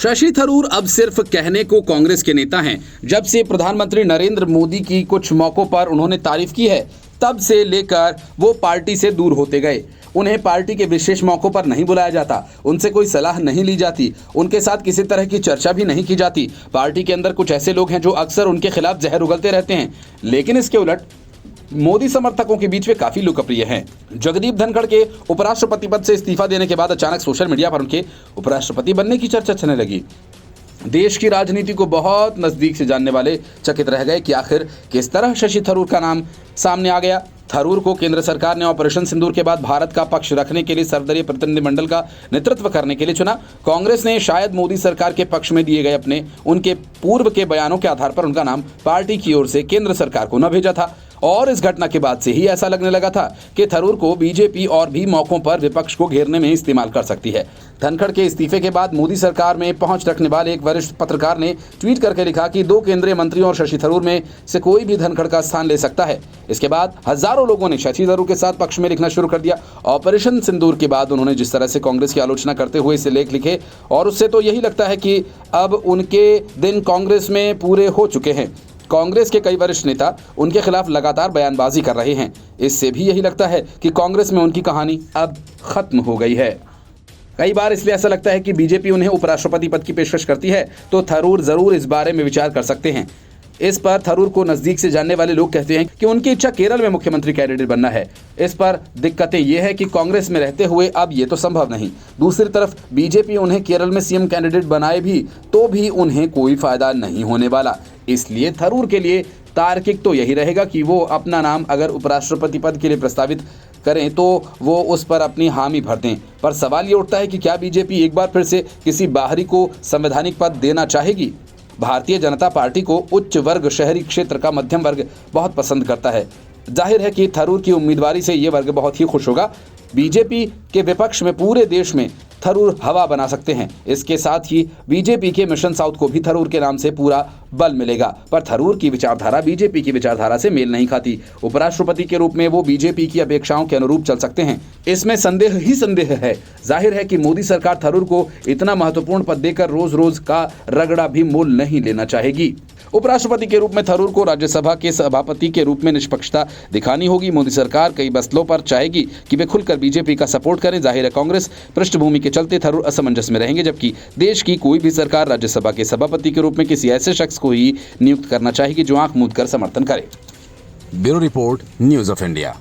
शशि थरूर अब सिर्फ कहने को कांग्रेस के नेता हैं। जब से प्रधानमंत्री नरेंद्र मोदी की कुछ मौकों पर उन्होंने तारीफ की है, तब से लेकर वो पार्टी से दूर होते गए। उन्हें पार्टी के विशेष मौकों पर नहीं बुलाया जाता, उनसे कोई सलाह नहीं ली जाती, उनके साथ किसी तरह की चर्चा भी नहीं की जाती। पार्टी के अंदर कुछ ऐसे लोग हैं जो अक्सर उनके खिलाफ जहर उगलते रहते हैं, लेकिन इसके उलट मोदी समर्थकों के बीच में काफी लोकप्रिय हैं। जगदीप धनखड़ के उपराष्ट्रपति पद से इस्तीफा देने के बाद अचानक सोशल मीडिया पर उनके उपराष्ट्रपति बनने की चर्चा चलने लगी। देश की राजनीति को बहुत नजदीक से जानने वाले चकित रह गए कि आखिर किस तरह शशि थरूर का नाम सामने आ गया। थरूर को केंद्र सरकार ने ऑपरेशन सिंदूर के बाद भारत का पक्ष रखने के लिए सर्वदलीय प्रतिनिधिमंडल का नेतृत्व करने के लिए चुना। कांग्रेस ने शायद मोदी सरकार के पक्ष में दिए गए उनके पूर्व के बयानों के आधार पर उनका नाम पार्टी की ओर से केंद्र सरकार को न भेजा था, और इस घटना के बाद से ही ऐसा लगने लगा था कि थरूर को बीजेपी और भी मौकों पर विपक्ष को घेरने में इस्तेमाल कर सकती है। धनखड़ के इस्तीफे के बाद मोदी सरकार में पहुंच रखने वाले एक वरिष्ठ पत्रकार ने ट्वीट करके लिखा कि 2 केंद्रीय मंत्रियों और शशि थरूर में से कोई भी धनखड़ का स्थान ले सकता है। इसके बाद हजारों लोगों ने शशि थरूर के साथ पक्ष में लिखना शुरू कर दिया। ऑपरेशन सिंदूर के बाद उन्होंने जिस तरह से कांग्रेस की आलोचना करते हुए इसे लेख लिखे, और उससे तो यही लगता है कि अब उनके दिन कांग्रेस में पूरे हो चुके हैं। कांग्रेस के कई वरिष्ठ नेता उनके खिलाफ लगातार बयानबाजी कर रहे हैं। इससे भी यही लगता है कि कांग्रेस में उनकी कहानी अब खत्म हो गई है। कई बार इसलिए ऐसा लगता है कि बीजेपी उन्हें उपराष्ट्रपति पद की पेशकश करती है तो थरूर जरूर इस बारे में विचार कर सकते हैं। इस पर थरूर को नजदीक से जानने वाले लोग कहते हैं कि उनकी इच्छा केरल में मुख्यमंत्री कैंडिडेट बनना है। इस पर दिक्कतें ये है कि कांग्रेस में रहते हुए अब ये तो संभव नहीं। दूसरी तरफ बीजेपी उन्हें केरल में सीएम कैंडिडेट बनाए भी तो भी उन्हें कोई फायदा नहीं होने वाला। इसलिए थरूर के लिए तार्किक तो यही रहेगा कि वो अपना नाम अगर उपराष्ट्रपति पद के लिए प्रस्तावित करें तो वो उस पर अपनी हामी भर दें। पर सवाल ये उठता है कि क्या बीजेपी एक बार फिर से किसी बाहरी को संवैधानिक पद देना चाहेगी? भारतीय जनता पार्टी को उच्च वर्ग शहरी क्षेत्र का मध्यम वर्ग बहुत पसंद करता है। जाहिर है कि थरूर की उम्मीदवारी से ये वर्ग बहुत ही खुश होगा। बीजेपी के विपक्ष में पूरे देश में थरूर हवा बना सकते हैं। इसके साथ ही बीजेपी के मिशन साउथ को भी थरूर के नाम से पूरा बल मिलेगा। पर थरूर की विचारधारा बीजेपी की विचारधारा से मेल नहीं खाती। उपराष्ट्रपति के रूप में वो बीजेपी की अपेक्षाओं के अनुरूप चल सकते हैं, इसमें संदेह ही संदेह है। जाहिर है कि मोदी सरकार थरूर को इतना महत्वपूर्ण पद देकर रोज रोज का रगड़ा भी मोल नहीं लेना चाहेगी। उपराष्ट्रपति के रूप में थरूर को राज्यसभा के सभापति के रूप में निष्पक्षता दिखानी होगी। मोदी सरकार कई मसलों पर चाहेगी कि वे खुलकर बीजेपी का सपोर्ट करें। जाहिर है कांग्रेस पृष्ठभूमि के चलते थरूर असमंजस में रहेंगे, जबकि देश की कोई भी सरकार राज्यसभा के सभापति के रूप में किसी ऐसे शख्स को ही नियुक्त करना चाहेगी जो आंख मूंद कर समर्थन करे। Bureau report, news of India.